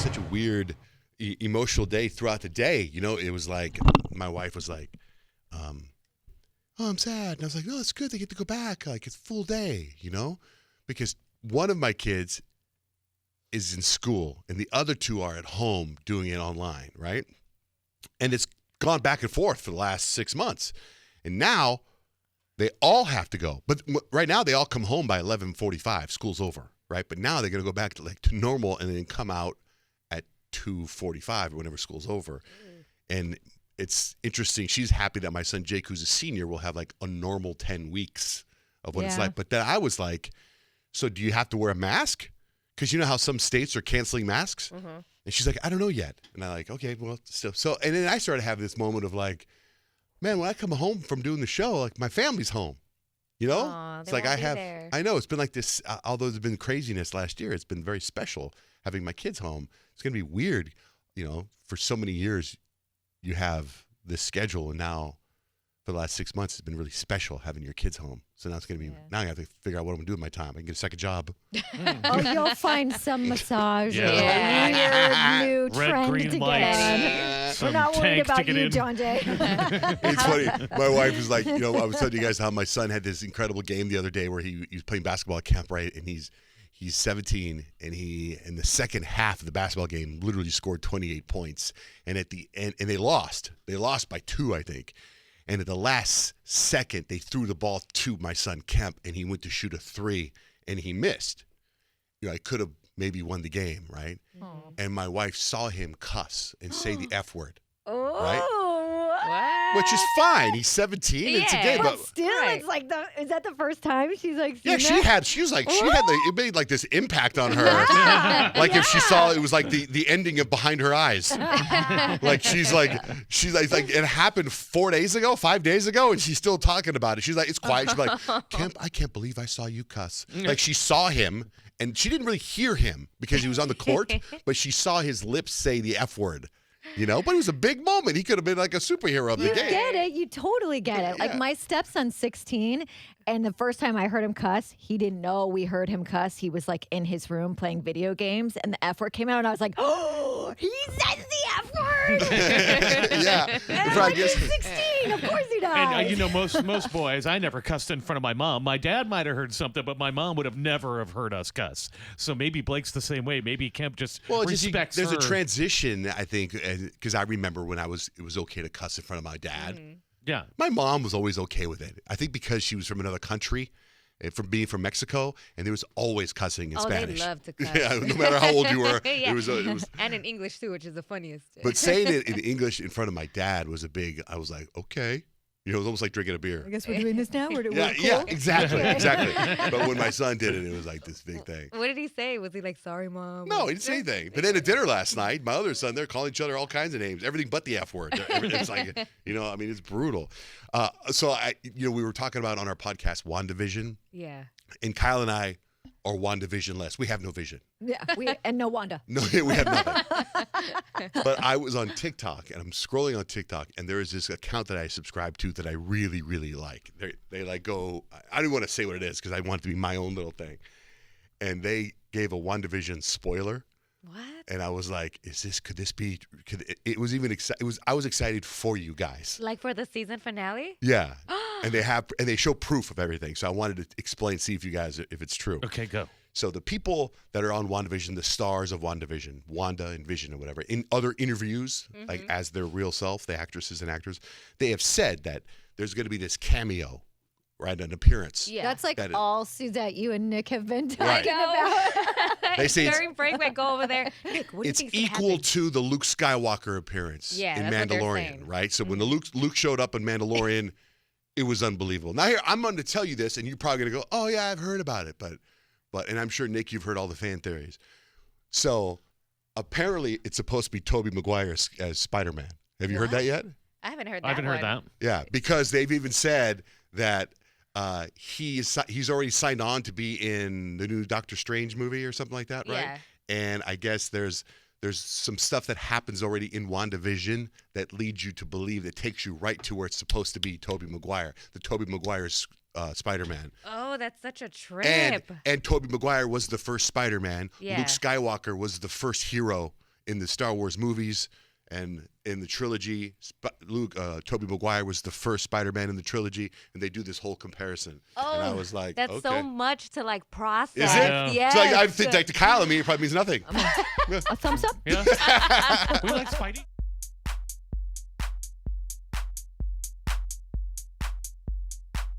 such a weird, emotional day throughout the day. You know, it was like my wife was like, "Oh, I'm sad," and I was like, "No, it's good. They get to go back. Like it's full day." You know, because one of my kids is in school and the other two are at home doing it online, right? And it's gone back and forth for the last 6 months, and now they all have to go. But right now they all come home by 11:45. School's over, right? But now they're gonna go back to normal and then come out at 2:45 or whenever school's over. And it's interesting. She's happy that my son Jake, who's a senior, will have like a normal 10 weeks of what it's like. But then I was like, so do you have to wear a mask? Because you know how some states are canceling masks? Mm-hmm. And she's like, I don't know yet. And I'm like, okay, well, still. So, and then I started having this moment of like, man, when I come home from doing the show, like my family's home. You know? Aww, it's like I know, it's been like this, although there's been craziness last year, it's been very special having my kids home. It's going to be weird, you know, for so many years you have this schedule, and now for the last 6 months, it's been really special having your kids home. So now it's going to be, now I have to figure out what I'm going to do with my time. I can get a second job. Oh, you'll find some massage or weird new trend to lights. get on. We're not worried about you, Johnjay. It's funny. My wife was like, you know, I was telling you guys how my son had this incredible game the other day where he was playing basketball at camp, right? And he's 17, and he, in the second half of the basketball game, literally scored 28 points. And at the end, and they lost. They lost by 2, I think. And at the last second, they threw the ball to my son Kemp, and he went to shoot a 3, and he missed. You know, I could have maybe won the game, right? Aww. And my wife saw him cuss and say the F word, right? What? Which is fine. He's 17. Yeah. It's a game, But still, it's like, is that the first time she's like, yeah, she had it made like this impact on her. Like if she saw, it was like the ending of Behind Her Eyes. Like she's like, it happened 5 days ago, and she's still talking about it. She's like, it's quiet. She's like, Kemp, I can't believe I saw you cuss. Like she saw him, and she didn't really hear him because he was on the court, but she saw his lips say the F word. You know, but it was a big moment. He could have been like a superhero of the game. You get it. You totally get it. Like my stepson's 16, and the first time I heard him cuss, he didn't know we heard him cuss. He was like in his room playing video games, and the F word came out, and I was like, oh, he says the F word. Yeah. And I'm like, he's 16. Of course he does. And you know, most boys, I never cussed in front of my mom. My dad might have heard something, but my mom would have never have heard us cuss. So maybe Blake's the same way. Maybe Kemp just respects there's her. a transition, I think, because I remember when it was okay to cuss in front of my dad. Mm-hmm. Yeah. My mom was always okay with it. I think because she was from another country, from being from Mexico, and there was always cussing in Spanish. They love to cuss. Yeah, no matter how old you were. Yeah. it was and in English too, which is the funniest. But saying it in English in front of my dad was I was like, okay. You know, it was almost like drinking a beer. I guess we're doing this now. We're Yeah, cool. yeah, exactly. But when my son did it, it was like this big thing. What did he say? Was he like, sorry, Mom? No, he didn't say anything. But then at dinner last night, my other son, they're calling each other all kinds of names, everything but the F word. It's like, you know, I mean, it's brutal. So we were talking about on our podcast, WandaVision. Yeah. And Kyle and I are WandaVision-less. We have no vision. Yeah, and no Wanda. No, we have nothing. But I was on TikTok, and I'm scrolling on TikTok, and there is this account that I subscribe to that I really, really like. They like go, I don't want to say what it is because I want it to be my own little thing. And they gave a WandaVision spoiler. What? And I was like, could this be, it was even, I was excited for you guys. Like for the season finale? Yeah. And they show proof of everything. So I wanted to explain, see if you guys, if it's true. Okay, go. So the people that are on WandaVision, the stars of WandaVision, Wanda and Vision or whatever, in other interviews, like as their real self, the actresses and actors, they have said that there's going to be this cameo, right, an appearance. Yeah. That's like all Suzette, you and Nick have been talking Right. about. They say during break, we go over there. Nick, what do you it's think's gonna equal happen? to the Luke Skywalker appearance in that's what they're Mandalorian, saying. right? So when the Luke showed up in Mandalorian, it was unbelievable. Now here, I'm going to tell you this, and you're probably going to go, oh yeah, I've heard about it, but and I'm sure Nick, you've heard all the fan theories. So apparently, it's supposed to be Tobey Maguire as Spider-Man. Have you heard that yet? I haven't heard that. I haven't heard that. Yeah, because they've even said that he's already signed on to be in the new Doctor Strange movie or something like that, right? Yeah. And I guess there's some stuff that happens already in WandaVision that leads you to believe, that takes you right to where it's supposed to be Tobey Maguire, the Tobey Maguire's Spider-Man. Oh, that's such a trip. And Tobey Maguire was the first Spider-Man. Yeah. Luke Skywalker was the first hero in the Star Wars movies and in the trilogy, Tobey Maguire was the first Spider-Man in the trilogy, and they do this whole comparison. And I was like, That's okay. so much to like process. Is it? Yeah. Yes. So like, I think like to Kyle and me, it probably means nothing. A thumbs up. Yeah. We like fighting.